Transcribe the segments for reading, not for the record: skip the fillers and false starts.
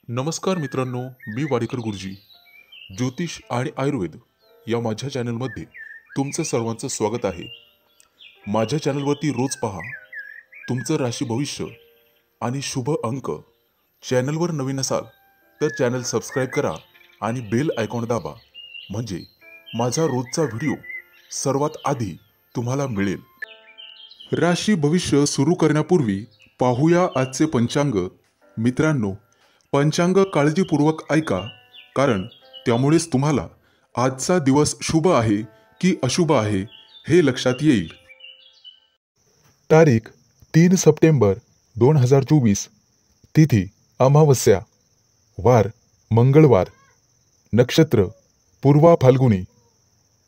नमस्कार मित्रांनो, मी वाडेकर गुरुजी. ज्योतिष आणि आयुर्वेद या माझ्या चॅनलमध्ये तुमचं सर्वांचं स्वागत आहे. माझ्या चॅनलवरती रोज पहा तुमचं राशी भविष्य आणि शुभ अंक. चॅनलवर नवीन असाल तर चॅनल सबस्क्राईब करा आणि बेल आयकॉन दाबा, म्हणजे माझा रोजचा व्हिडिओ सर्वात आधी तुम्हाला मिळेल. राशी भविष्य सुरू करण्यापूर्वी पाहूया आजचे पंचांग. मित्रांनो, पंचांग काळजीपूर्वक ऐका, कारण त्यामुळेच तुम्हाला आजचा दिवस शुभ आहे की अशुभ आहे हे लक्षात येईल. तारीख 3 सप्टेंबर 2024. तिथी अमावस्या. वार मंगळवार. नक्षत्र पूर्वा फाल्गुनी.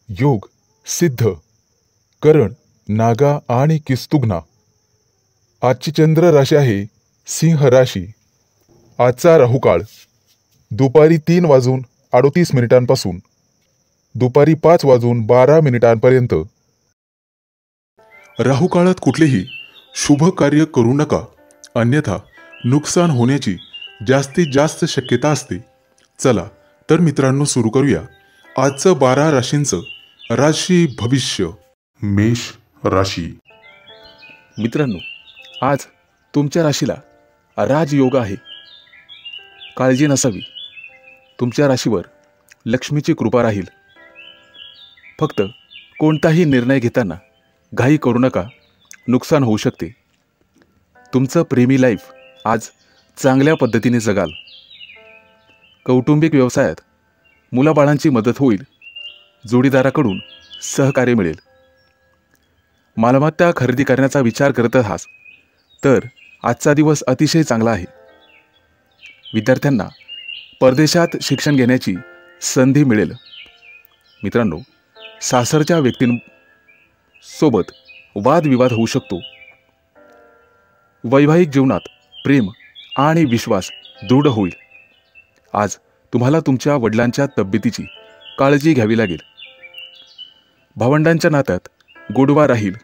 योग सिद्ध. करण नागा आणि किस्तुघ्ना. आजची चंद्र राशी आहे सिंह राशी. आजचा राहुकाळ दुपारी 3:38 दुपारी 5:12 राहुकाळात कुठलेही शुभ कार्य करू नका, अन्यथा नुकसान होण्याची जास्तीत जास्त शक्यता असते. चला तर मित्रांनो, सुरू करूया आजचं 12 राशींचं राशी भविष्य. मेष राशी. मित्रांनो, आज तुमच्या राशीला राजयोग आहे. काळजी नसावी. तुमच्या राशीवर लक्ष्मीची कृपा राहील. फक्त कोणताही निर्णय घेताना घाई करू नका, नुकसान होऊ शकते. तुमचं प्रेमी लाईफ आज चांगल्या पद्धतीने जगाल. कौटुंबिक व्यवसायात मुलाबाळांची मदत होईल. जोडीदाराकडून सहकार्य मिळेल. मालमत्ता खरेदी करण्याचा विचार करत आहात तर आजचा दिवस अतिशय चांगला आहे. विद्यार्थ्यांना परदेशात शिक्षण घेण्याची संधी मिळेल. मित्रांनो, सासरच्या व्यक्तींसोबत वादविवाद होऊ शकतो. वैवाहिक जीवनात प्रेम आणि विश्वास दृढ होईल. आज तुम्हाला तुमच्या वडिलांच्या तब्येतीची काळजी घ्यावी लागेल. भावंडांच्या नात्यात गोडवा राहील.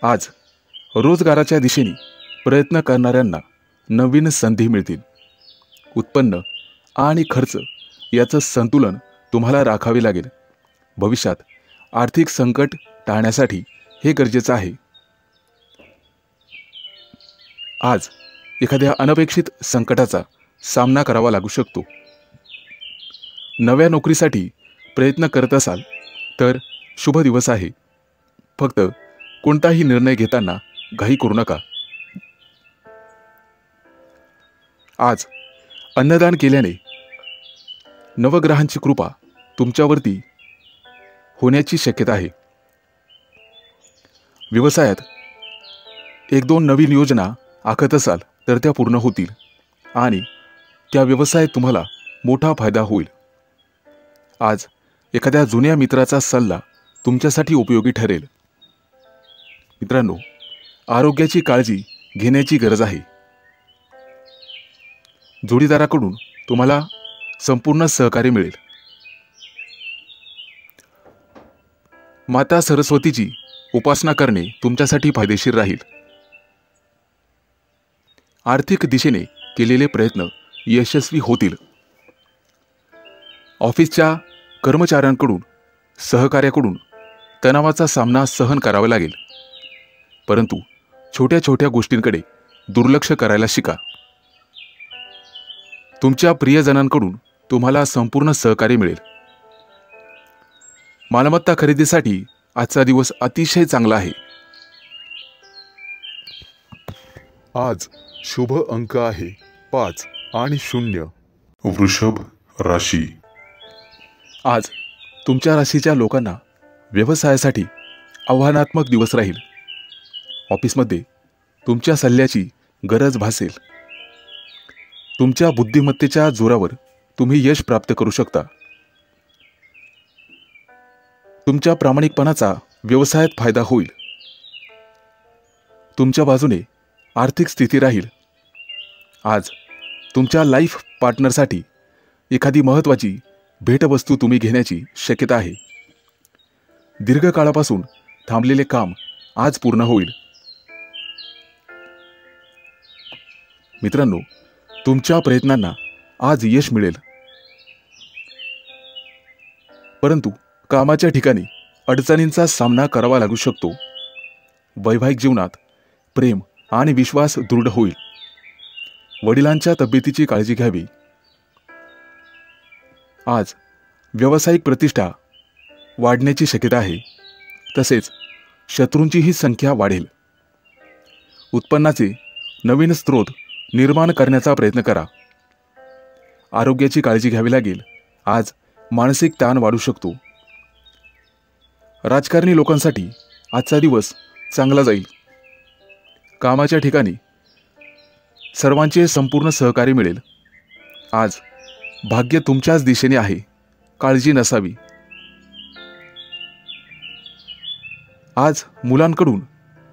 आज रोजगाराच्या दिशेने प्रयत्न करणाऱ्यांना नवीन संधी मिळतील. उत्पन्न आणि खर्च याचं संतुलन तुम्हाला राखावे लागेल. भविष्यात आर्थिक संकट टाळण्यासाठी हे गरजेचं आहे. आज एखाद्या अनपेक्षित संकटाचा सामना करावा लागू शकतो. नव्या नोकरीसाठी प्रयत्न करत असाल तर शुभ दिवस आहे. फक्त कोणताही निर्णय घेताना घाई करू नका. आज अन्नदान केल्याने नवग्रहांची कृपा तुमच्यावरती होण्याची शक्यता आहे. व्यवसायात 1-2 नवीन योजना आखत असाल तर त्या पूर्ण होतील आणि त्या व्यवसायात तुम्हाला मोठा फायदा होईल. आज एखाद्या जुन्या मित्राचा सल्ला तुमच्यासाठी उपयोगी ठरेल. मित्रांनो, आरोग्याची काळजी घेण्याची गरज आहे. जोडीदाराकडून तुम्हाला संपूर्ण सहकार्य मिळेल. माता सरस्वतीची उपासना करणे तुमच्यासाठी फायदेशीर राहील. आर्थिक दिशेने केलेले प्रयत्न यशस्वी होतील. ऑफिसच्या कर्मचाऱ्यांकडून सहकार्याकडून तणावाचा सामना सहन करावा लागेल. परंतु छोट्या छोट्या गोष्टींकडे दुर्लक्ष करायला शिका. तुमच्या प्रियजनांकडून तुम्हाला संपूर्ण सहकार्य मिळेल. मालमत्ता खरेदीसाठी आजचा दिवस अतिशय चांगला आहे. आज शुभ अंक आहे 5 आणि 0. वृषभ राशी. आज तुमच्या राशीच्या लोकांना व्यवसायासाठी आव्हानात्मक दिवस राहील. ऑफिसमध्ये तुमच्या सल्ल्याची गरज भासेल. तुमच्या बुद्धिमत्तेच्या जोरावर तुम्ही यश प्राप्त करू शकता. तुमच्या प्रामाणिकपणाचा व्यवसायात फायदा होईल. तुमच्या बाजूने आर्थिक स्थिती राहील. आज तुमच्या लाईफ पार्टनरसाठी एखादी महत्त्वाची भेटवस्तू तुम्ही घेण्याची शक्यता आहे. दीर्घकाळापासून थांबलेले काम आज पूर्ण होईल. मित्रांनो, तुमच्या प्रयत्नांना आज यश मिळेल, परंतु कामाच्या ठिकाणी अडचणींचा सामना करावा लागू शकतो. वैवाहिक जीवनात प्रेम आणि विश्वास दृढ होईल. वडिलांच्या तब्येतीची काळजी घ्यावी. आज व्यावसायिक प्रतिष्ठा वाढण्याची शक्यता आहे. तसेच शत्रूंचीही संख्या वाढेल. उत्पन्नाचे नवीन स्रोत निर्माण करण्याचा प्रयत्न करा. आरोग्याची काळजी घ्यावी लागेल. आज मानसिक ताण वाढू शकतो. राजकारणी लोकांसाठी आजचा दिवस चांगला जाईल. कामाच्या ठिकाणी सर्वांचे संपूर्ण सहकार्य मिळेल. आज भाग्य तुमच्याच दिशेने आहे. काळजी नसावी. आज मुलांकडून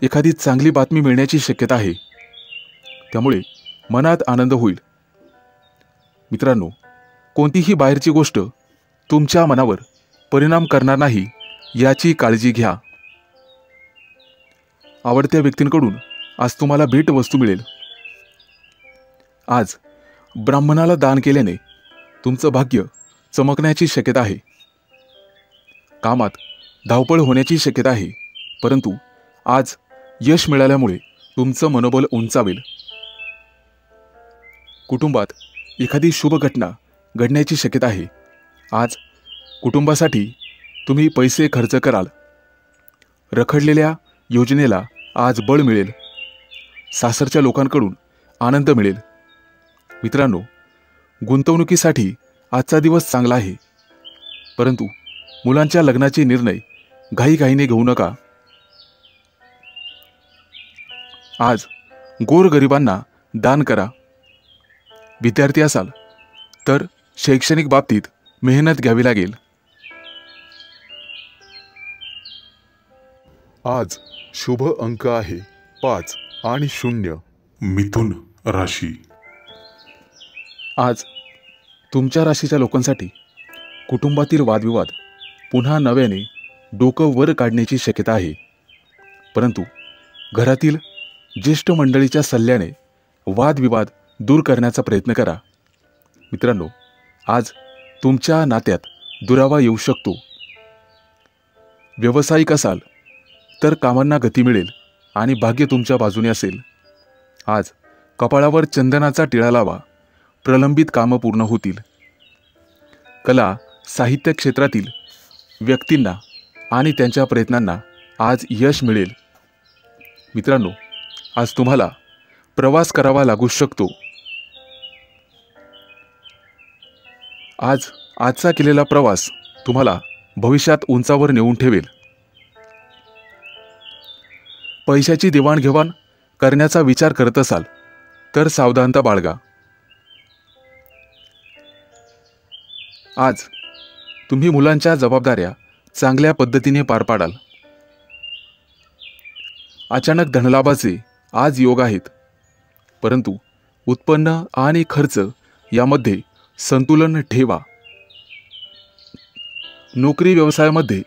एखादी चांगली बातमी मिळण्याची शक्यता आहे. त्यामुळे मनात आनंद होईल. मित्रांनो, कोणतीही बाहेरची गोष्ट तुमच्या मनावर परिणाम करणार नाही याची काळजी घ्या. आवडत्या व्यक्तींकडून आज तुम्हाला भेटवस्तू मिळेल. आज ब्राह्मणाला दान केल्याने तुमचं भाग्य चमकण्याची शक्यता आहे. कामात धावपळ होण्याची शक्यता आहे, परंतु आज यश मिळाल्यामुळे तुमचं मनोबल उंचावेल. कुटुंबात एखादी शुभ घटना घडण्याची शक्यता आहे. आज कुटुंबासाठी तुम्ही पैसे खर्च कराल. रखडलेल्या योजनेला आज बळ मिळेल. सासरच्या लोकांकडून आनंद मिळेल. मित्रांनो, गुंतवणुकीसाठी आजचा दिवस चांगला आहे, परंतु मुलांच्या लग्नाचे निर्णय घाईघाईने घेऊ नका. आज गोरगरिबांना दान करा. विद्यार्थी असाल तर शैक्षणिक बाबतीत मेहनत घ्यावी लागेल. आज शुभ अंक आहे 5 आणि 0. मिथुन राशी. आज तुमच्या राशीच्या लोकांसाठी कुटुंबातील वादविवाद पुन्हा नव्याने डोकं वर काढण्याची शक्यता आहे, परंतु घरातील ज्येष्ठ मंडळीच्या सल्ल्याने वादविवाद दूर करण्याचा प्रयत्न करा. मित्रांनो, आज तुमच्या नात्यात दुरावा येऊ शकतो. व्यावसायिक असाल तर कामांना गती मिळेल आणि भाग्य तुमच्या बाजूने असेल. आज कपाळावर चंदनाचा टिळा लावा. प्रलंबित कामं पूर्ण होतील. कला साहित्य क्षेत्रातील व्यक्तींना आणि त्यांच्या प्रयत्नांना आज यश मिळेल. मित्रांनो, आज तुम्हाला प्रवास करावा लागू शकतो. आजचा केलेला प्रवास तुम्हाला भविष्यात उंचावर नेऊन ठेवेल. पैशाची देवाणघेवाण करण्याचा विचार करत असाल तर सावधानता बाळगा. आज तुम्ही मुलांच्या जबाबदाऱ्या चांगल्या पद्धतीने पार पाडाल. अचानक धनलाभाचे आज योग आहेत, परंतु उत्पन्न आणि खर्च यामध्ये संतुलन ठेवा. नोकरी व्यवसायामध्ये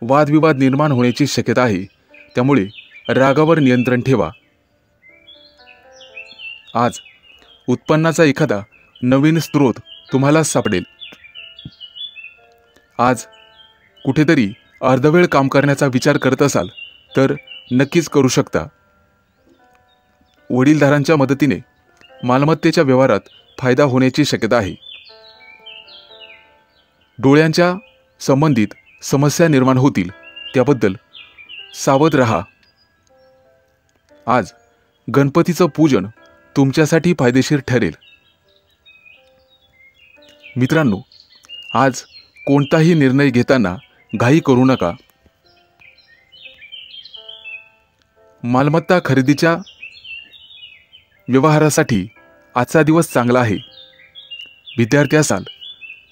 वादविवाद निर्माण होण्याची शक्यता आहे, त्यामुळे रागावर नियंत्रण ठेवा. आज उत्पन्नाचा एखादा नवीन स्रोत तुम्हाला सापडेल. आज कुठेतरी अर्धवेळ काम करण्याचा विचार करत असाल तर नक्कीच करू शकता. वडीलधारांच्या मदतीने मालमत्तेच्या व्यवहारात फायदा होण्याची शक्यता आहे. डोळ्यांच्या संबंधित समस्या निर्माण होतील, त्याबद्दल सावध रहा. आज गणपतीचं पूजन तुमच्यासाठी फायदेशीर ठरेल. मित्रांनो, आज कोणताही निर्णय घेताना घाई करू नका. मालमत्ता खरेदीच्या व्यवहारासाठी आजचा दिवस चांगला आहे. विद्यार्थी असाल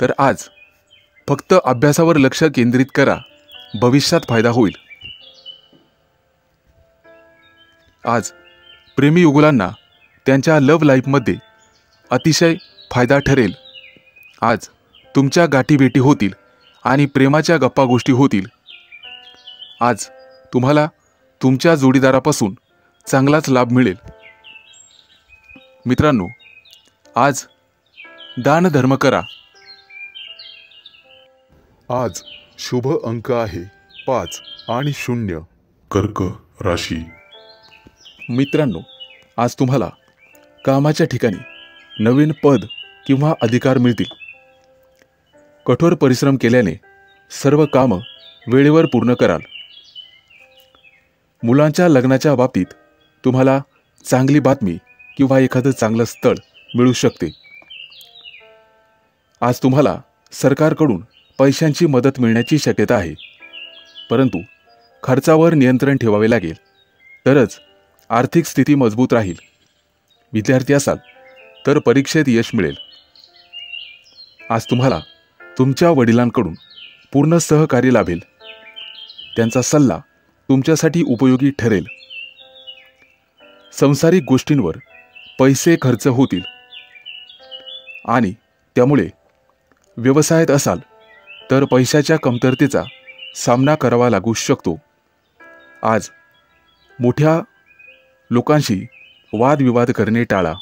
तर आज फक्त अभ्यासावर लक्ष केंद्रित करा. भविष्यात फायदा होईल. आज प्रेमी युगुलांना त्यांच्या लव्ह लाईफमध्ये अतिशय फायदा ठरेल. आज तुमच्या गाठीभेटी होतील आणि प्रेमाच्या गप्पा गोष्टी होतील. आज तुम्हाला तुमच्या जोडीदारापासून चांगलाच लाभ मिळेल. मित्रांनो, आज दानधर्म करा. आज शुभ अंक आहे 5 आणि 0. कर्क राशी. मित्रांनो, आज तुम्हाला कामाच्या ठिकाणी नवीन पद किंवा अधिकार मिळतील. कठोर परिश्रम केल्याने सर्व कामं वेळेवर पूर्ण कराल. मुलांच्या लग्नाच्या बाबतीत तुम्हाला चांगली बातमी किंवा एखादं चांगलं स्थळ मिळू शकते. आज तुम्हाला सरकारकडून पैशांची मदत मिळण्याची शक्यता आहे, परंतु खर्चावर नियंत्रण ठेवावे लागेल, तरच आर्थिक स्थिती मजबूत राहील. विद्यार्थी असाल तर परीक्षेत यश मिळेल. आज तुम्हाला तुमच्या वडिलांकडून पूर्ण सहकार्य लाभेल. त्यांचा सल्ला तुमच्यासाठी उपयोगी ठरेल. सांसारिक गोष्टींवर पैसे खर्च होतील आणि त्यामुळे व्यवसायात असाल तर पैशाच्या कमतरतेचा सामना करावा लागू शकतो. आज मोठ्या लोकांशी वादविवाद करणे टाळा.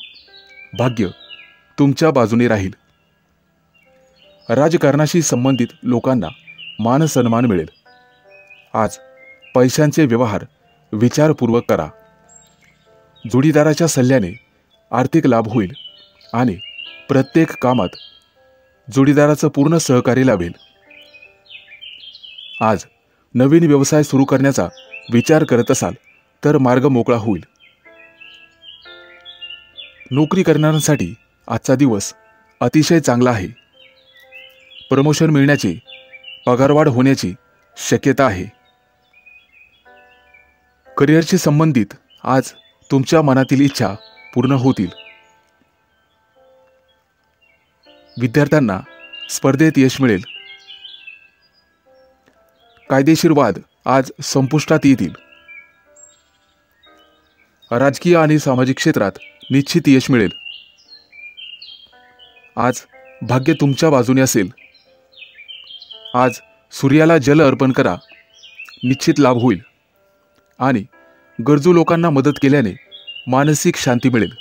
भाग्य तुमच्या बाजूने राहील. राजकारणाशी संबंधित लोकांना मान सन्मान मिळेल. आज पैशांचे व्यवहार विचारपूर्वक करा. जोडीदाराच्या सल्ल्याने आर्थिक लाभ होईल आणि प्रत्येक कामात जोडीदाराचं पूर्ण सहकार्य लाभेल. आज नवीन व्यवसाय सुरू करण्याचा विचार करत असाल तर मार्ग मोकळा होईल. नोकरी करणाऱ्यांसाठी आजचा दिवस अतिशय चांगला आहे. प्रमोशन मिळण्याची, पगारवाढ होण्याची शक्यता आहे. करिअरशी संबंधित आज तुमच्या मनातील इच्छा पूर्ण होतील. विद्यार्थ्यांना स्पर्धेत यश मिळेल. कायदेशीर वाद आज संपुष्टात येतील. राजकीय आणि सामाजिक क्षेत्रात निश्चित यश मिळेल. आज भाग्य तुमच्या बाजूने असेल. आज सूर्याला जल अर्पण करा. निश्चित लाभ होईल आणि गरजू लोकांना मदत केल्याने मानसिक शांती मिळेल.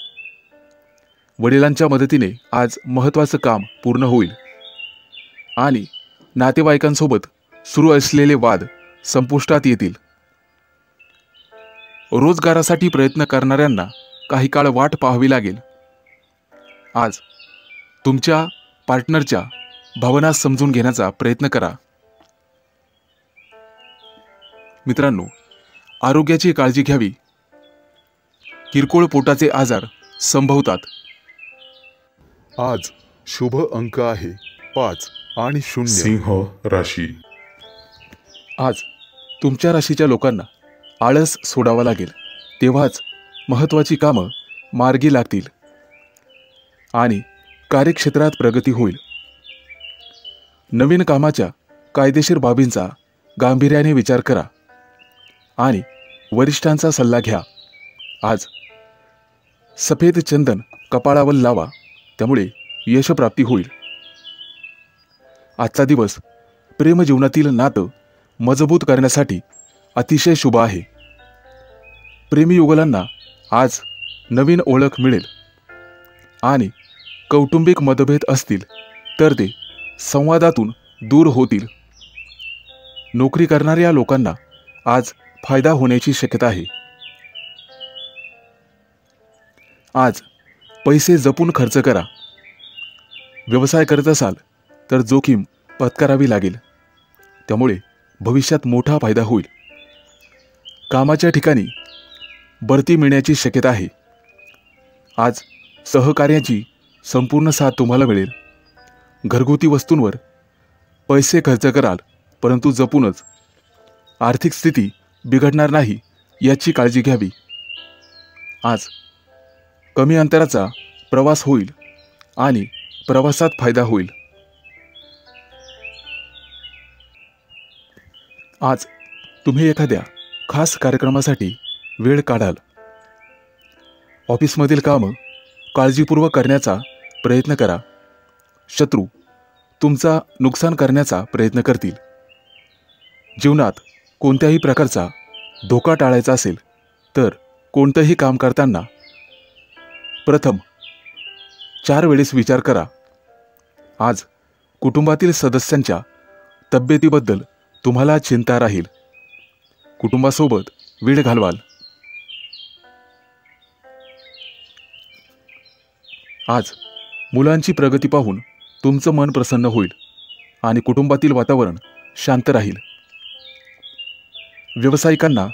वडिलांच्या मदतीने आज महत्त्वाचं काम पूर्ण होईल आणि नातेवाईकांसोबत सुरू असलेले वाद संपुष्टात येतील. रोजगारासाठी प्रयत्न करणाऱ्यांना काही काळ वाट पाहावी लागेल. आज तुमच्या पार्टनरच्या भावना समजून घेण्याचा प्रयत्न करा. मित्रांनो, आरोग्याची काळजी घ्यावी. किरकोळ पोटाचे आजार संभवतात. आज शुभ अंक आहे 5 आणि 0. सिंह राशी. आज तुमच्या राशीच्या लोकांना आळस सोडावा लागेल. तेव्हाच महत्त्वाची कामं मार्गी लागतील आणि कार्यक्षेत्रात प्रगती होईल. नवीन कामाच्या कायदेशीर बाबींचा गांभीर्याने विचार करा आणि वरिष्ठांचा सल्ला घ्या. आज सफेद चंदन कपाळावर लावा, त्यामुळे यशप्राप्ती होईल. आजचा दिवस प्रेमजीवनातील नातं मजबूत करण्यासाठी अतिशय शुभ आहे. प्रेमीयुगलांना आज नवीन ओळख मिळेल आणि कौटुंबिक मतभेद असतील तर ते संवादातून दूर होतील. नोकरी करणाऱ्या लोकांना आज फायदा होण्याची शक्यता आहे. आज पैसे जपून खर्च करा. व्यवसाय करत असाल तर जोखीम पत्करावी लागेल, त्यामुळे भविष्यात मोठा फायदा होईल. कामाच्या ठिकाणी बढती मिळण्याची शक्यता आहे. आज सहकार्याची संपूर्ण साथ तुम्हाला मिळेल. घरगुती वस्तूंवर पैसे खर्च कराल, परंतु जपूनच. आर्थिक स्थिती बिघडणार नाही याची काळजी घ्यावी. आज कमी अंतराचा प्रवास होईल आणि प्रवासात फायदा होईल. आज तुम्ही एखाद्या खास कार्यक्रमासाठी वेळ काढाल. ऑफिसमधील कामं काळजीपूर्वक करण्याचा प्रयत्न करा. शत्रू तुमचा नुकसान करण्याचा प्रयत्न करतील. जीवनात कोणत्याही प्रकारचा धोका टाळायचा असेल तर कोणतंही काम करताना प्रथम 4 वेळेस विचार करा. आज कुटुंबातील सदस्यांच्या तब्येतीबद्दल तुम्हाला चिंता राहील. कुटुंबासोबत वेळ घालवाल. आज मुलांची प्रगती पाहून तुमचं मन प्रसन्न होईल आणि कुटुंबातील वातावरण शांत राहील. व्यावसायिकांना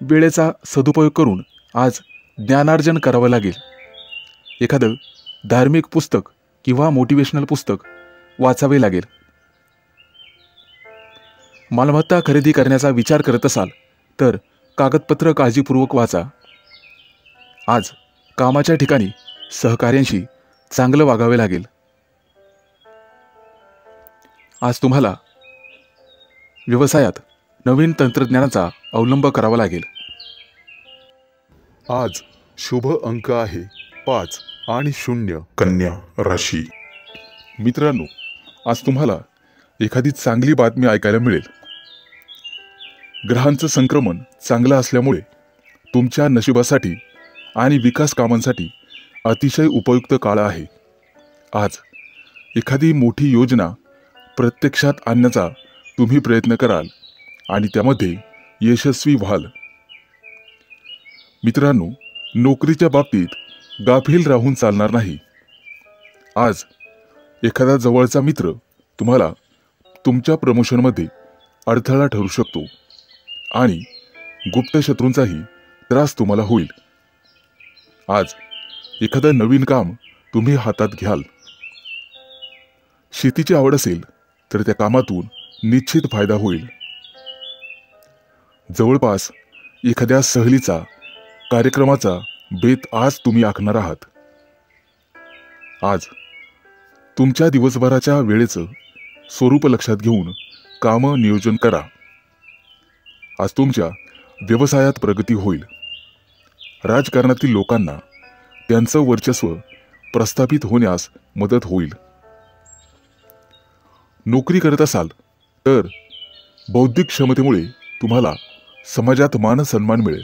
वेळेचा सदुपयोग करून आज ज्ञानार्जन करावं लागेल. एखादं धार्मिक पुस्तक किंवा मोटिवेशनल पुस्तक वाचावे लागेल. मालमत्ता खरेदी करण्याचा विचार करत असाल तर कागदपत्र काळजीपूर्वक वाचा. आज कामाच्या ठिकाणी सहकाऱ्यांशी चांगलं वागावे लागेल. आज तुम्हाला व्यवसायात नवीन तंत्रज्ञानाचा अवलंब करावा लागेल. आज शुभ अंक आहे 5 आणि 0. कन्या राशी. मित्रांनो, आज तुम्हाला एखादी चांगली बातमी ऐकायला मिळेल. ग्रहांचं संक्रमण चांगलं असल्यामुळे तुमच्या नशिबासाठी आणि विकास कामांसाठी अतिशय उपयुक्त काळ आहे. आज एखादी मोठी योजना प्रत्यक्षात आणण्याचा तुम्ही प्रयत्न कराल आणि त्यामध्ये यशस्वी व्हाल. मित्रांनो, नोकरीच्या बाबतीत गाफील राहून चालणार नाही. आज एखादा जवळचा मित्र तुम्हाला तुमच्या प्रमोशनमध्ये अडथळा ठरू शकतो आणि गुप्त शत्रूंचाही त्रास तुम्हाला होईल. आज एखादं नवीन काम तुम्ही हातात घ्याल. शेतीची आवड असेल तर त्या कामातून निश्चित फायदा होईल. जवळपास एखाद्या सहलीचा कार्यक्रमाचा बेत आज तुम्ही आखणार आहात. आज तुमच्या दिवसभराच्या वेळेचं स्वरूप लक्षात घेऊन कामं नियोजन करा. आज तुमच्या व्यवसायात प्रगती होईल. राजकारणातील लोकांना त्यांचं वर्चस्व प्रस्थापित होण्यास मदत होईल. नोकरी करत असाल तर बौद्धिक क्षमतेमुळे तुम्हाला समाजात मान सन्मान मिळेल.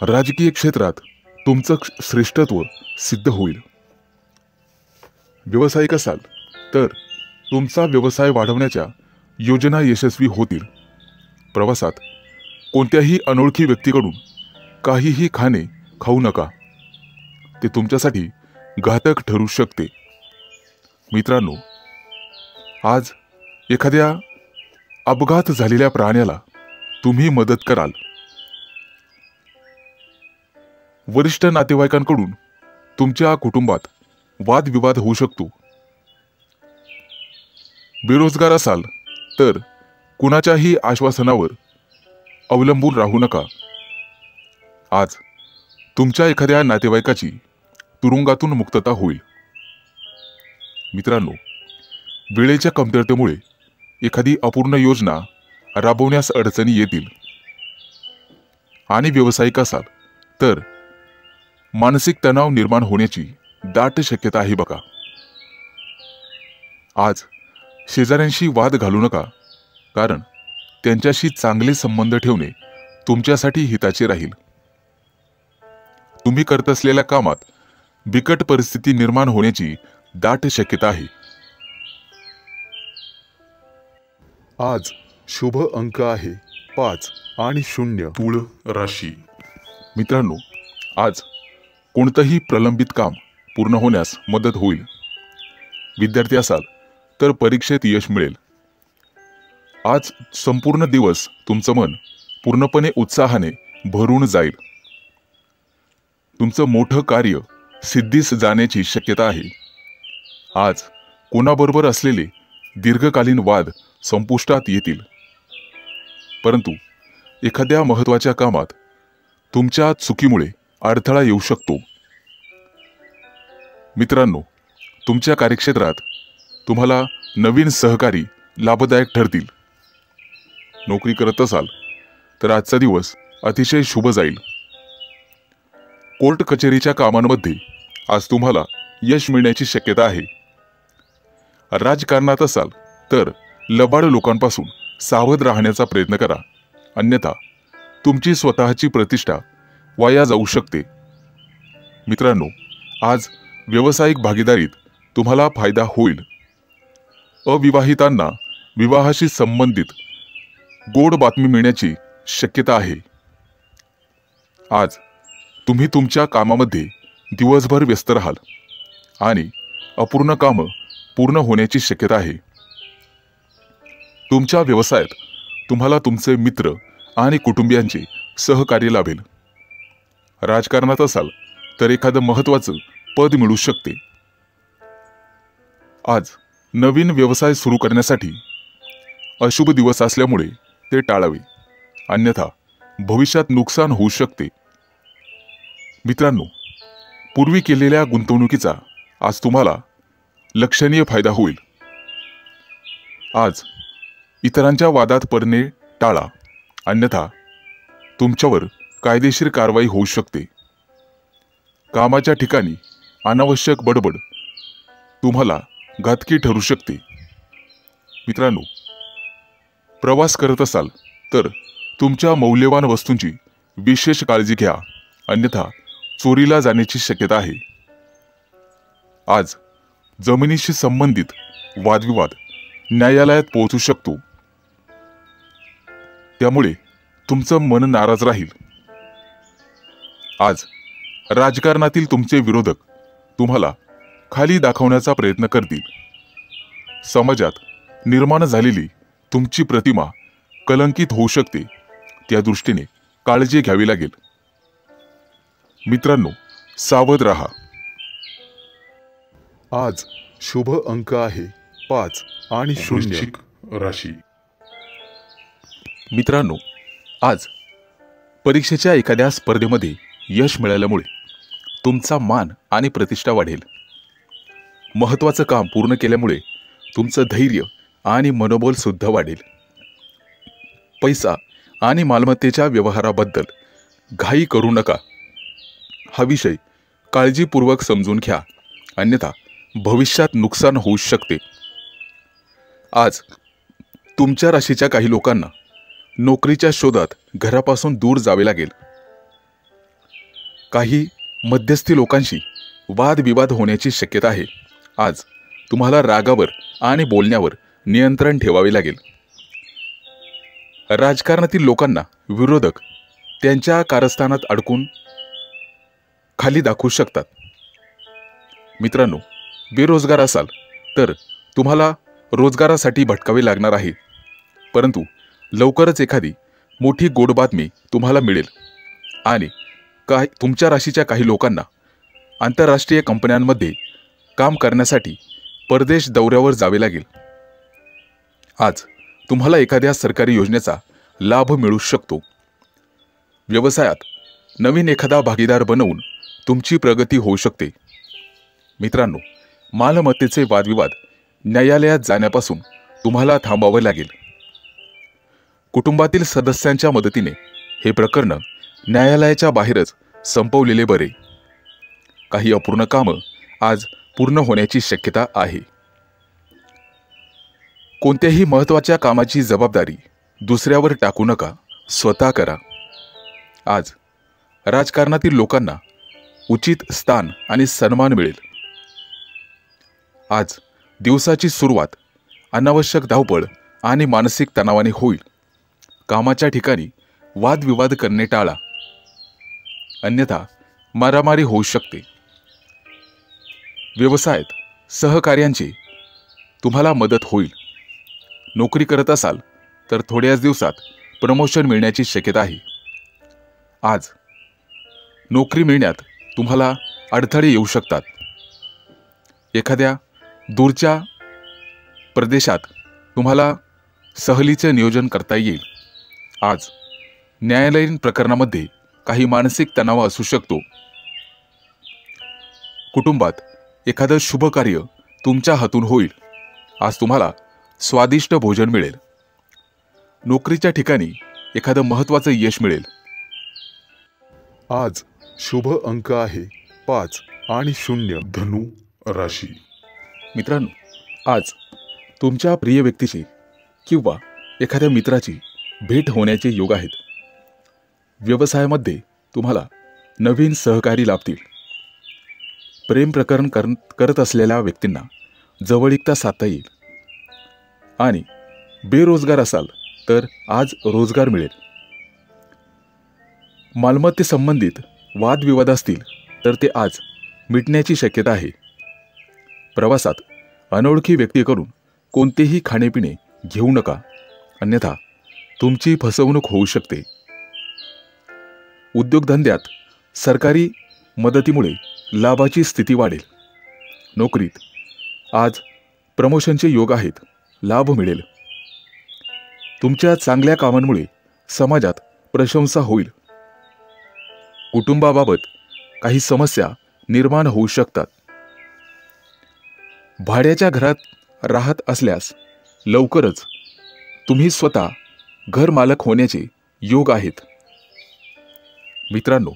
राजकीय क्षेत्रात तुमचं श्रेष्ठत्व सिद्ध होईल. व्यावसायिक असाल तर तुमचा व्यवसाय वाढवण्याच्या योजना यशस्वी होतील. प्रवासात कोणत्याही अनोळखी व्यक्तीकडून काहीही खाऊ नका. ते तुमच्यासाठी घातक ठरू शकते. मित्रांनो, आज एखाद्या अपघात झालेल्या प्राण्याला तुम्ही मदत कराल. वरिष्ठ नातेवाईकांकडून तुमच्या कुटुंबात वादविवाद होऊ शकतो. बेरोजगार असाल तर कुणाच्याही आश्वासनावर अवलंबून राहू नका. आज तुमच्या एखाद्या नातेवाईकाची तुरुंगातून मुक्तता होईल. मित्रांनो, वेळेच्या कमतरतेमुळे एखादी अपूर्ण योजना राबवण्यास अडचणी येतील. आणि व्यावसायिक असाल तर मानसिक तणाव निर्माण होण्याची दाट शक्यता आहे बघा. आज शेजाऱ्यांशी वाद घालू नका, कारण त्यांच्याशी चांगले संबंध ठेवणे तुमच्यासाठी हिताचे राहील. तुम्ही करत असलेल्या कामात बिकट परिस्थिती निर्माण होण्याची दाट शक्यता आहे. आज शुभ अंक आहे 5 आणि 0. तुळ राशी. मित्रांनो, आज कोणतंही प्रलंबित काम पूर्ण होण्यास मदत होईल. विद्यार्थी असाल तर परीक्षेत यश मिळेल. आज संपूर्ण दिवस तुमचं मन पूर्णपणे उत्साहाने भरून जाईल. तुमचं मोठं कार्य सिद्धीस जाण्याची शक्यता आहे. आज कोणाबरोबर असलेले दीर्घकालीन वाद संपुष्टात येतील. परंतु एखाद्या महत्त्वाच्या कामात तुमच्या चुकीमुळे अडथळा येऊ शकतो. मित्रांनो, तुमच्या कार्यक्षेत्रात तुम्हाला नवीन सहकारी लाभदायक ठरतील. नोकरी करत असाल तर आजचा दिवस अतिशय शुभ जाईल. कोर्ट कचेरीच्या कामांमध्ये आज तुम्हाला यश मिळण्याची शक्यता आहे. राजकारणात असाल तर लबाड लोकांपासून सावध राहण्याचा प्रयत्न करा, अन्यथा तुमची स्वतःची प्रतिष्ठा वाया जाऊ शकते. मित्रांनो, आज व्यावसायिक भागीदारीत तुम्हाला फायदा होईल. अविवाहितांना विवाहाशी संबंधित गोड बातमी मिळण्याची शक्यता आहे. आज तुम्ही तुमच्या कामामध्ये दिवसभर व्यस्त राहाल आणि अपूर्ण कामं पूर्ण होण्याची शक्यता आहे. तुमच्या व्यवसायात तुम्हाला तुमचे मित्र आणि कुटुंबियांचे सहकार्य लाभेल. राजकारणात असाल तर एखादं महत्त्वाचं पद मिळू शकते. आज नवीन व्यवसाय सुरू करण्यासाठी अशुभ दिवस असल्यामुळे ते टाळावे, अन्यथा भविष्यात नुकसान होऊ शकते. मित्रांनो, पूर्वी केलेल्या गुंतवणुकीचा आज तुम्हाला लक्षणीय फायदा होईल. आज इतरांच्या वादात पडणे टाळा, अन्यथा तुमच्यावर कायदेशीर कारवाई होऊ शकते. कामाच्या ठिकाणी अनावश्यक बडबड तुम्हाला घातकी ठरू शकते. मित्रांनो, प्रवास करत असाल तर तुमच्या मौल्यवान वस्तूंची विशेष काळजी घ्या, अन्यथा चोरीला जाण्याची शक्यता आहे. आज जमिनीशी संबंधित वादविवाद न्यायालयात पोहोचू शकतो, त्यामुळे तुमचं मन नाराज राहील. आज राजकारणातील तुमचे विरोधक तुम्हाला खाली दाखवण्याचा प्रयत्न करतील. समाजात निर्माण झालेली तुमची प्रतिमा कलंकित होऊ शकते, त्या दृष्टीने काळजी घ्यावी लागेल. मित्रांनो, सावध राहा. आज शुभ अंक आहे 5 आणि 0. वृश्चिक राशी. मित्रांनो, आज परीक्षेच्या एखाद्या स्पर्धेमध्ये यश मिळाल्यामुळे तुमचा मान आणि प्रतिष्ठा वाढेल. महत्त्वाचं काम पूर्ण केल्यामुळे तुमचं धैर्य आणि मनोबल सुद्धा वाढेल. पैसा आणि मालमत्तेच्या व्यवहाराबद्दल घाई करू नका. हा विषय काळजीपूर्वक समजून घ्या, अन्यथा भविष्यात नुकसान होऊ शकते. आज तुमच्या राशीच्या काही लोकांना नोकरीच्या शोधात घरापासून दूर जावे लागेल. काही मध्यस्थी लोकांशी वादविवाद होण्याची शक्यता आहे. आज तुम्हाला रागावर आणि बोलण्यावर नियंत्रण ठेवावे लागेल. राजकारणातील लोकांना विरोधक त्यांच्या कारस्थानात अडकून खाली दाखवू शकतात. मित्रांनो, बेरोजगार असाल तर तुम्हाला रोजगारासाठी भटकावे लागणार आहे, परंतु लवकरच एखादी मोठी गोड बातमी तुम्हाला मिळेल. आणि तुमच्या राशीच्या काही लोकांना आंतरराष्ट्रीय कंपन्यांमध्ये काम करण्यासाठी परदेश दौऱ्यावर जावे लागेल. आज तुम्हाला एखाद्या सरकारी योजनेचा लाभ मिळू शकतो. व्यवसायात नवीन एखादा भागीदार बनवून तुमची प्रगती होऊ शकते. मित्रांनो, मालमत्तेचे वादविवाद न्यायालयात जाण्यापासून तुम्हाला थांबावे लागेल. कुटुंबातील सदस्यांच्या मदतीने हे प्रकरण न्यायालयाच्या बाहेरच संपवलेले बरे. काही अपूर्ण कामं आज पूर्ण होण्याची शक्यता आहे. कोणत्याही महत्त्वाच्या कामाची जबाबदारी दुसऱ्यावर टाकू नका, स्वतः करा. आज राजकारणातील लोकांना उचित स्थान आणि सन्मान मिळेल. आज दिवसाची सुरुवात अनावश्यक धावपळ आणि मानसिक तणावाने होईल. कामाच्या ठिकाणी वादविवाद करणे टाळा, अन्यथा मारामारी होऊ शकते. व्यवसायात सहकार्यांची तुम्हाला मदत होईल. नोकरी करत असाल तर थोड्याच दिवसात प्रमोशन मिळण्याची शक्यता आहे. आज नोकरी मिळण्यात तुम्हाला अडथळे येऊ शकतात. एखाद्या दूरच्या प्रदेशात तुम्हाला सहलीचे नियोजन करता येईल. आज न्यायालयीन प्रकरणामध्ये काही मानसिक तणाव असू शकतो. कुटुंबात एखादं शुभ कार्य तुमच्या हातून होईल. आज तुम्हाला स्वादिष्ट भोजन मिळेल. नोकरीच्या ठिकाणी एखादं महत्त्वाचं यश मिळेल. आज शुभ अंक आहे 5 आणि 0. धनु राशी. मित्रांनो, आज तुमच्या प्रिय व्यक्तीची किंवा एखाद्या मित्राची भेट होण्याचे योग आहेत. व्यवसायामध्ये तुम्हाला नवीन सहकारी लाभतील. प्रेम प्रकरण करत असलेल्या व्यक्तींना जवळीकता साधता येईल. आणि बेरोजगार असाल तर आज रोजगार मिळेल. मालमत्तेसंबंधित वादविवाद असतील तर ते आज मिटण्याची शक्यता आहे. प्रवासात अनोळखी व्यक्तीकडून कोणतेही खाणेपिणे घेऊ नका, अन्यथा तुमची फसवणूक होऊ शकते. उद्योगधंद्यात सरकारी मदतीमुळे लाभाची स्थिती वाढेल. नोकरीत आज प्रमोशनचे योग आहेत, लाभ मिळेल. तुमच्या चांगल्या कामांमुळे समाजात प्रशंसा होईल. कुटुंबाबाबत काही समस्या निर्माण होऊ शकतात. भाड्याच्या घरात राहत असल्यास लवकरच तुम्ही स्वतः घर मालक होण्याचे योग आहेत. मित्रांनो,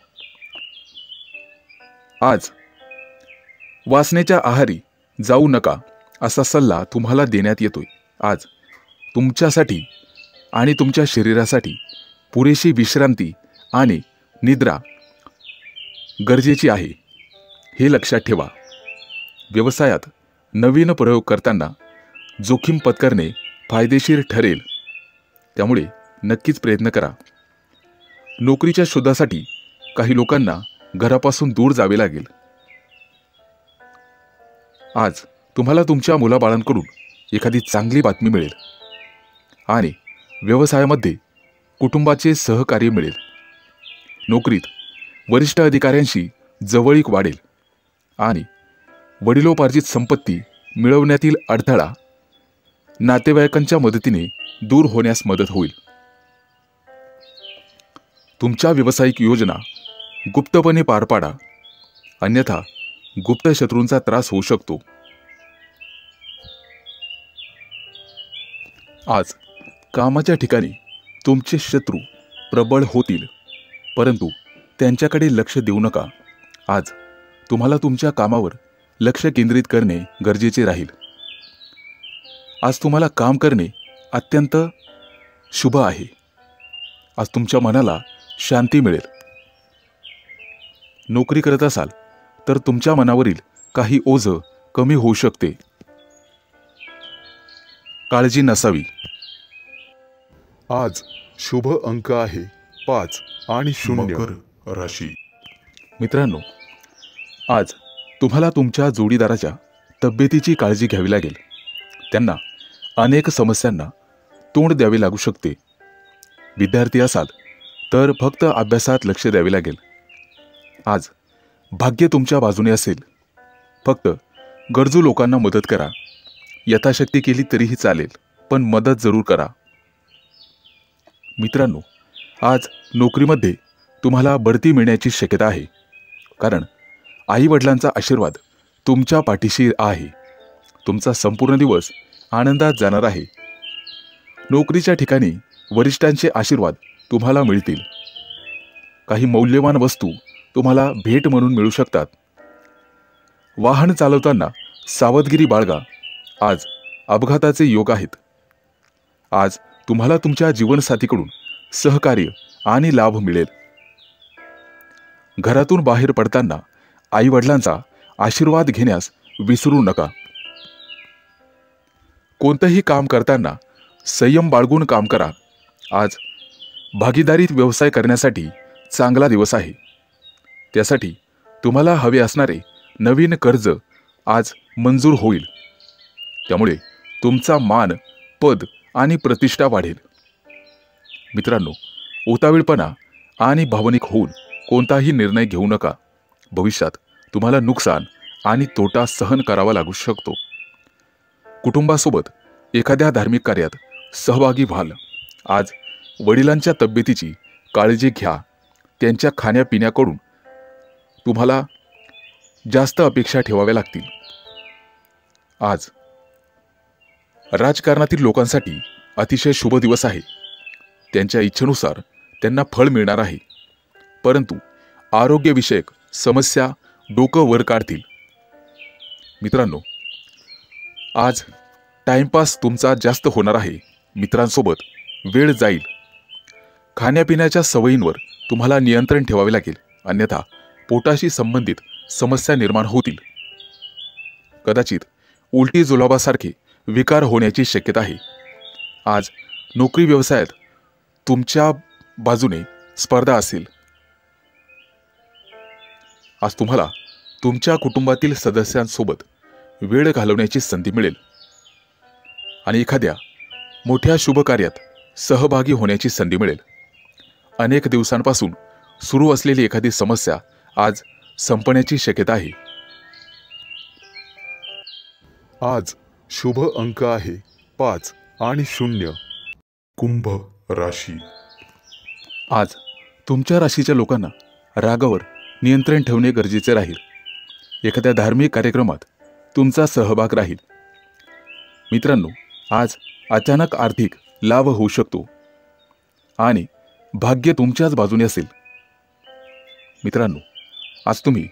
आज वासनेच्या आहारी जाऊ नका असा सल्ला तुम्हाला देण्यात येतोय. आज तुमच्यासाठी आणि तुमच्या शरीरासाठी पुरेशी विश्रांती आणि निद्रा गरजेची आहे, हे लक्षात ठेवा. व्यवसायात नवीन प्रयोग करताना जोखीम पत्करणे फायदेशीर ठरेल, त्यामुळे नक्कीच प्रयत्न करा. नोकरीच्या शोधासाठी काही लोकांना घरापासून दूर जावे लागेल. आज तुम्हाला तुमच्या मुलाबाळांकडून एखादी चांगली बातमी मिळेल आणि व्यवसायामध्ये कुटुंबाचे सहकार्य मिळेल. नोकरीत वरिष्ठ अधिकाऱ्यांशी जवळीक वाढेल आणि वडिलोपार्जित संपत्ती मिळवण्यातील अडथळा नातेवाईकांच्या मदतीने दूर होण्यास मदत होईल. तुमच्या व्यावसायिक योजना गुप्तपणे पार पाडा, अन्यथा गुप्त शत्रूंचा त्रास होऊ शकतो. आज कामाच्या ठिकाणी तुमचे शत्रू प्रबळ होतील, परंतु त्यांच्याकडे लक्ष देऊ नका. आज तुम्हाला तुमच्या कामावर लक्ष केंद्रित करणे गरजेचे राहील. आज तुम्हाला काम करणे अत्यंत शुभ आहे. आज तुमच्या मनाला शांती मिळेल. नोकरी करत असाल तर तुमच्या मनावरील काही ओझं कमी होऊ शकते. काळजी नसावी. आज शुभ अंक आहे 5 आणि 0. मकर राशी. मित्रांनो, आज तुम्हाला तुमच्या जोडीदाराच्या तब्येतीची काळजी घ्यावी लागेल. त्यांना अनेक समस्यांना तोंड द्यावे लागू शकते. विद्यार्थी असाल तर फक्त अभ्यासात लक्ष द्यावे लागेल. आज भाग्य तुमच्या बाजूने असेल. फक्त गरजू लोकांना मदत करा. यथाशक्ती केली तरीही चालेल, पण मदत जरूर करा. मित्रांनो, आज नोकरीमध्ये तुम्हाला बढती मिळण्याची शक्यता आहे, कारण आई वडिलांचा आशीर्वाद तुमच्या पाठीशी आहे. तुमचा संपूर्ण दिवस आनंदात जाणार आहे. नोकरीच्या ठिकाणी वरिष्ठांचे आशीर्वाद तुम्हाला मिळतील. काही मौल्यवान वस्तू तुम्हाला भेट म्हणून मिळू शकतात. वाहन चालवताना सावधगिरी बाळगा. आज अपघाताचे योग आहेत. आज तुम्हाला तुमच्या जीवनसाथीकडून सहकार्य आणि लाभ मिळेल. घरातून बाहेर पडताना आई वडिलांचा आशीर्वाद घेण्यास विसरू नका. कोणतेही काम करताना संयम बाळगून काम करा. आज भागीदारीत व्यवसाय करण्यासाठी चांगला दिवस आहे. त्यासाठी तुम्हाला हवे असणारे नवीन कर्ज आज मंजूर होईल. त्यामुळे तुमचा मान, पद आणि प्रतिष्ठा वाढेल. मित्रांनो, उतावीळपणा आणि भावनिक होऊन कोणताही निर्णय घेऊ नका. भविष्यात तुम्हाला नुकसान आणि तोटा सहन करावा लागू शकतो. कुटुंबासोबत एखाद्या धार्मिक कार्यात सहभागी व्हाल. आज वडिलांच्या तब्येतीची काळजी घ्या. त्यांच्या खाण्यापिण्याकडून तुम्हाला जास्त अपेक्षा ठेवाव्या लागतील. आज राजकारणातील लोकांसाठी अतिशय शुभ दिवस आहे. त्यांच्या इच्छेनुसार त्यांना फळ मिळणार आहे, परंतु आरोग्यविषयक समस्या डोकं वर काढतील. मित्रांनो, आज टाइमपास तुमचा जास्त होणार आहे. मित्रांसोबत वेळ जाईल. खाण्यापिण्याच्या सवयींवर तुम्हाला नियंत्रण ठेवावे लागेल, अन्यथा पोटाशी संबंधित समस्या निर्माण होतील. कदाचित उलटी जुलाबासारखे विकार होण्याची शक्यता आहे. आज नोकरी व्यवसायात तुमच्या बाजूने स्पर्धा असेल. आज तुम्हाला तुमच्या कुटुंबातील सदस्यांसोबत वेळ घालवण्याची संधी मिळेल आणि एखाद्या मोठ्या शुभ कार्यात सहभागी होण्याची संधी मिळेल. अनेक दिवसांपासून सुरू असलेली एखादी समस्या आज संपण्याची शक्यता आहे. आज शुभ अंक आहे 5 आणि 0. कुंभ राशी. आज तुमच्या राशीच्या लोकांना रागावर नियंत्रण ठेवणे गरजेचे राहील. एखाद्या धार्मिक कार्यक्रमात तुमचा सहभाग राहील. मित्रांनो, आज अचानक आर्थिक लाभ होऊ शकतो आणि भाग्य तुमच्याच बाजूने असेल. मित्रांनो, आज तुम्ही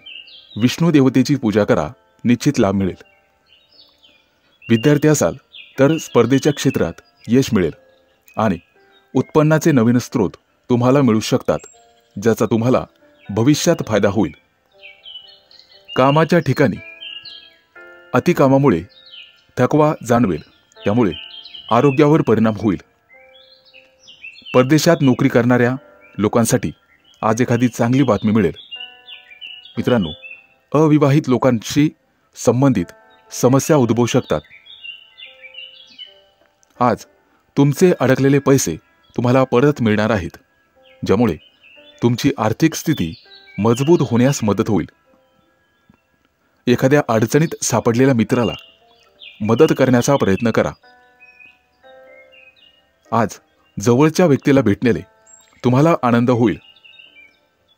विष्णू देवतेची पूजा करा, निश्चित लाभ मिळेल. विद्यार्थी असाल तर स्पर्धेच्या क्षेत्रात यश मिळेल आणि उत्पन्नाचे नवीन स्रोत तुम्हाला मिळू शकतात, ज्याचा तुम्हाला भविष्यात फायदा होईल. कामाच्या ठिकाणी अतिकामामुळे थकवा जाणवेल, त्यामुळे आरोग्यावर परिणाम होईल. परदेशात नोकरी करणाऱ्या लोकांसाठी आज एखादी चांगली बातमी मिळेल. मित्रांनो, अविवाहित लोकांशी संबंधित समस्या उद्भवू शकतात. आज तुमचे अडकलेले पैसे तुम्हाला परत मिळणार आहेत, ज्यामुळे तुमची आर्थिक स्थिती मजबूत होण्यास मदत होईल. एखाद्या अडचणीत सापडलेल्या मित्राला मदत करण्याचा प्रयत्न करा. आज जवळच्या व्यक्तीला भेटण्याने तुम्हाला आनंद होईल.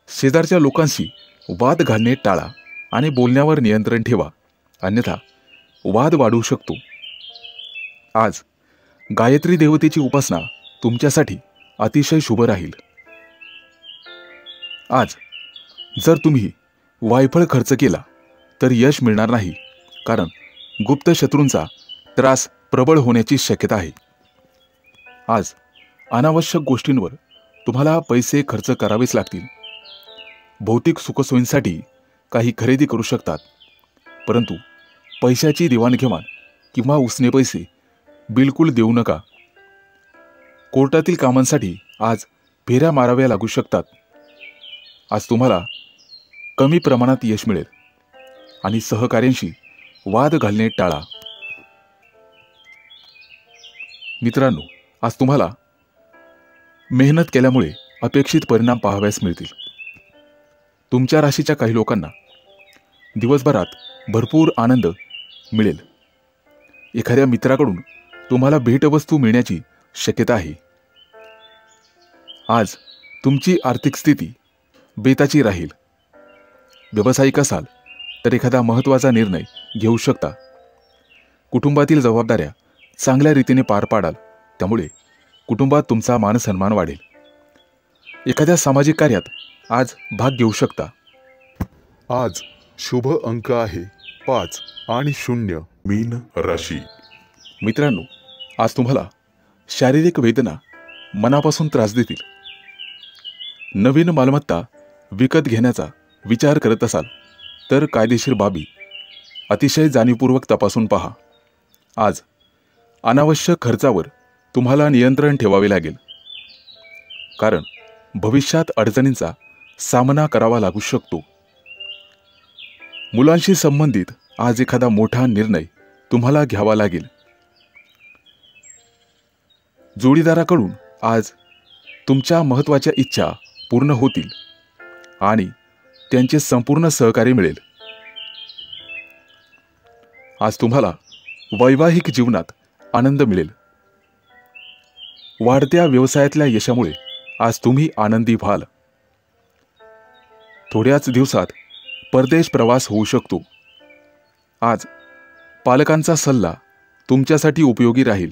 शेजारच्या लोकांशी वाद घालणे टाळा आणि बोलण्यावर नियंत्रण ठेवा, अन्यथा वाद वाढू शकतो. आज गायत्री देवतेची उपासना तुमच्यासाठी अतिशय शुभ राहील. आज जर तुम्ही वायफळ खर्च केला तर यश मिळणार नाही, कारण गुप्त शत्रूंचा त्रास प्रबळ होण्याची शक्यता आहे. आज अनावश्यक गोष्टींवर तुम्हाला पैसे खर्च करावेच लागतील. भौतिक सुखसोयींसाठी काही खरेदी करू शकतात, परंतु पैशाची देवाणघेवाण किंवा उसने पैसे बिलकुल देऊ नका. कोर्टातील कामांसाठी आज फेऱ्या माराव्या लागू शकतात. आज तुम्हाला कमी प्रमाणात यश मिळेल आणि सहकाऱ्यांशी वाद घालणे टाळा. मित्रांनो, आज तुम्हाला मेहनत केल्यामुळे अपेक्षित परिणाम पाहावयास मिळतील. तुमच्या राशीच्या काही लोकांना दिवसभरात भरपूर आनंद मिळेल. एखाद्या मित्राकडून तुम्हाला भेटवस्तू मिळण्याची शक्यता आहे. आज तुमची आर्थिक स्थिती बेताची राहील. व्यावसायिक असाल तर एखादा महत्त्वाचा निर्णय घेऊ शकता. कुटुंबातील जबाबदाऱ्या चांगल्या रीतीने पार पाडाल, त्यामुळे कुटुंबात तुमचा मानसन्मान वाढेल. एखाद्या सामाजिक कार्यात आज भाग घेऊ शकता. आज शुभ अंक आहे 5 आणि 0. मीन राशी. मित्रांनो, आज तुम्हाला शारीरिक वेदना मनापासून त्रास देतील. नवीन मालमत्ता विकत घेण्याचा विचार करत असाल तर कायदेशीर बाबी अतिशय जाणीवपूर्वक तपासून पहा. आज अनावश्यक खर्चावर तुम्हाला नियंत्रण ठेवावे लागेल, कारण भविष्यात अडचणींचा सामना करावा लागू शकतो. मुलांशी संबंधित आज एखादा मोठा निर्णय तुम्हाला घ्यावा लागेल. जोडीदाराकडून आज तुमच्या महत्त्वाच्या इच्छा पूर्ण होतील आणि त्यांचे संपूर्ण सहकार्य मिळेल. आज तुम्हाला वैवाहिक जीवनात आनंद मिळेल. वाढत्या व्यवसायातल्या यशामुळे आज तुम्ही आनंदी व्हाल. थोड्याच दिवसात परदेश प्रवास होऊ शकतो. आज पालकांचा सल्ला तुमच्यासाठी उपयोगी राहील.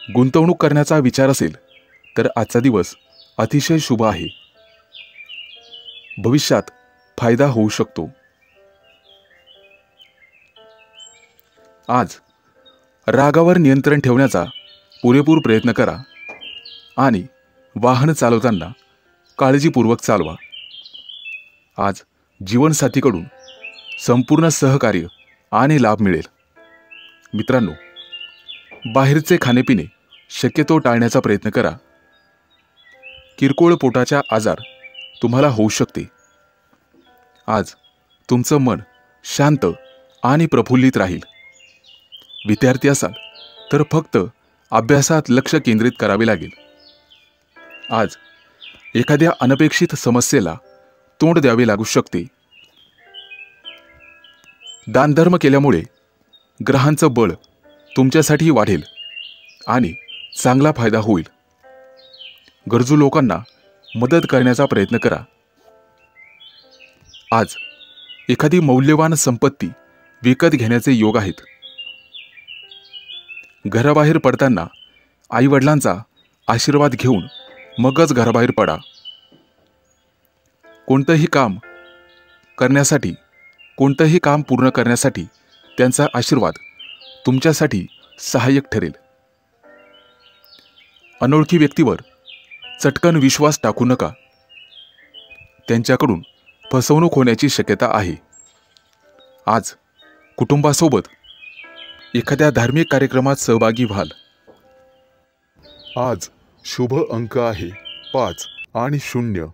गुंतवणूक करण्याचा विचार असेल तर आजचा दिवस अतिशय शुभ आहे. भविष्यात फायदा होऊ शकतो. आज रागावर नियंत्रण ठेवण्याचा पुरेपूर प्रयत्न करा आणि वाहन चालवताना काळजीपूर्वक चालवा. आज जीवनसाथीकडून संपूर्ण सहकार्य आणि लाभ मिळेल. मित्रांनो, बाहेरचे खाणेपिणे शक्यतो टाळण्याचा प्रयत्न करा. किरकोळ पोटाचा आजार तुम्हाला होऊ शकते. आज तुमचं मन शांत आणि प्रफुल्लित राहील. विद्यार्थी असाल तर फक्त अभ्यासात लक्ष केंद्रित करावे लागेल. आज एखाद्या अनपेक्षित समस्येला तोंड द्यावे लागू शकते. दानधर्म केल्यामुळे ग्रहांचं बळ तुमच्यासाठी वाढेल आणि चांगला फायदा होईल. गरजू लोकांना मदत करण्याचा प्रयत्न करा. आज एखादी मौल्यवान संपत्ती विकत घेण्याचे योग आहेत. घराबाहेर पडताना आईवडिलांचा आशीर्वाद घेऊन मगच घराबाहेर पडा. कोणतंही काम पूर्ण करण्यासाठी त्यांचा आशीर्वाद तुमच्यासाठी सहाय्यक ठरेल. अनोळखी व्यक्तीवर चटकन विश्वास टाकू नका. त्यांच्याकडून फसवणूक होण्याची शक्यता आहे. आज कुटुंबासोबत एखाद्या धार्मिक कार्यक्रमात सहभागी व्हाल. आज शुभ अंक आहे 5 आणि 0.